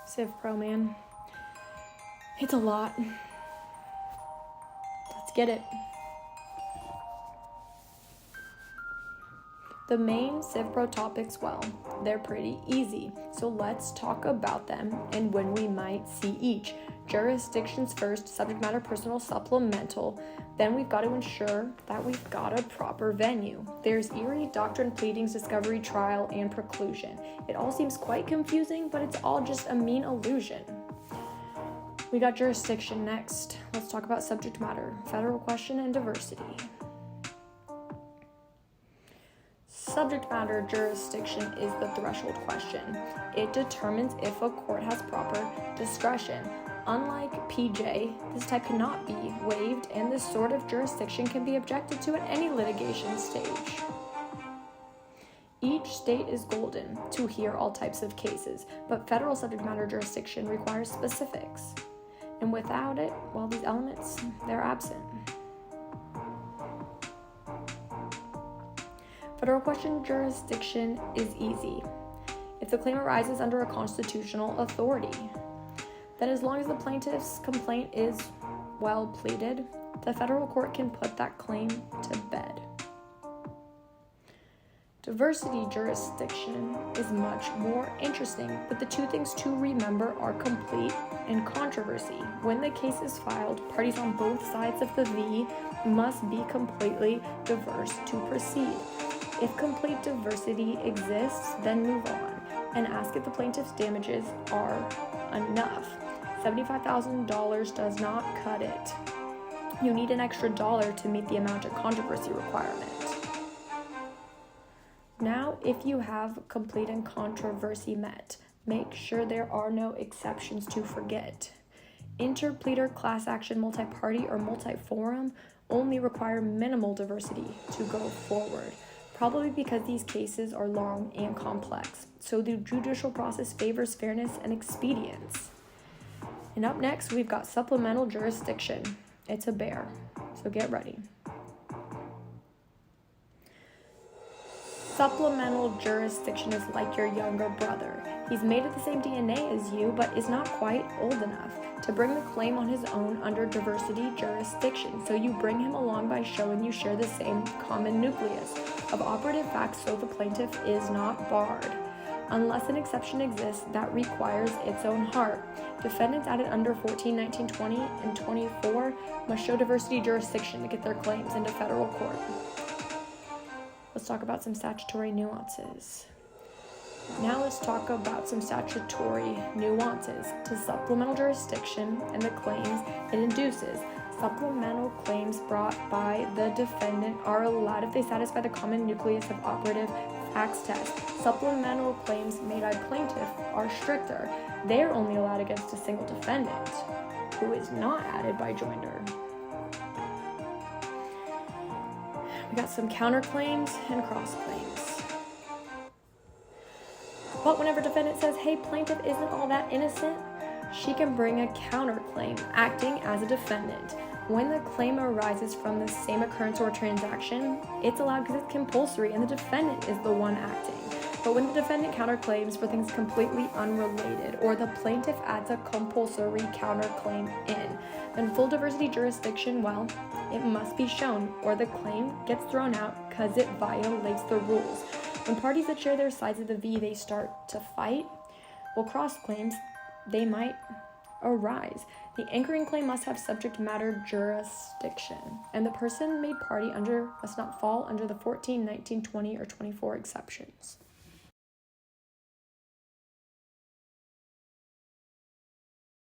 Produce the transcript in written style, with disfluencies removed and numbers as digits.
Civ Pro, man. It's a lot. Let's get it. The main Civ Pro topics, well, they're pretty easy, so let's talk about them and when we might see each. Jurisdictions first, subject matter personal, supplemental. Then we've got to ensure that we've got a proper venue. There's eerie, doctrine, pleadings, discovery, trial, and preclusion. It all seems quite confusing, but it's all just a mean illusion. We got jurisdiction next. Let's talk about subject matter, federal question, and diversity. Subject matter jurisdiction is the threshold question. It determines if a court has proper discretion. Unlike PJ, this type cannot be waived, and this sort of jurisdiction can be objected to at any litigation stage. Each state is golden to hear all types of cases, but federal subject matter jurisdiction requires specifics. And without it, well, these elements, they're absent. Federal question jurisdiction is easy. If the claim arises under a constitutional authority, then as long as the plaintiff's complaint is well pleaded, the federal court can put that claim to bed. Diversity jurisdiction is much more interesting, but the two things to remember are complete and controversy. When the case is filed, parties on both sides of the V must be completely diverse to proceed. If complete diversity exists, then move on and ask if the plaintiff's damages are enough. $75,000 does not cut it. You need an extra dollar to meet the amount of controversy requirement. Now, if you have complete and controversy met, make sure there are no exceptions to forget. Interpleader, class action, multi-party, or multi-forum only require minimal diversity to go forward, probably because these cases are long and complex, so the judicial process favors fairness and expedience. And up next, we've got supplemental jurisdiction. It's a bear, so get ready. Supplemental jurisdiction is like your younger brother. He's made of the same DNA as you, but is not quite old enough to bring the claim on his own under diversity jurisdiction. So you bring him along by showing you share the same common nucleus of operative facts, so the plaintiff is not barred. Unless an exception exists that requires its own heart. Defendants added under 14, 19, 20, and 24 must show diversity jurisdiction to get their claims into federal court. Let's talk about some statutory nuances. Now let's talk about some statutory nuances to supplemental jurisdiction and the claims it induces. Supplemental claims brought by the defendant are allowed if they satisfy the common nucleus of operative facts test. Supplemental claims made by plaintiff are stricter. They are only allowed against a single defendant who is not added by joinder. We got some counterclaims and cross-claims. But whenever defendant says, hey, plaintiff isn't all that innocent, she can bring a counterclaim, acting as a defendant. When the claim arises from the same occurrence or transaction, it's allowed because it's compulsory and the defendant is the one acting. But when the defendant counterclaims for things completely unrelated, or the plaintiff adds a compulsory counterclaim in, then full diversity jurisdiction, well, it must be shown, or the claim gets thrown out because it violates the rules. When parties that share their sides of the V, they start to fight, well, cross claims, they might arise. The anchoring claim must have subject matter jurisdiction, and the person made party under must not fall under the 14, 19, 20, or 24 exceptions.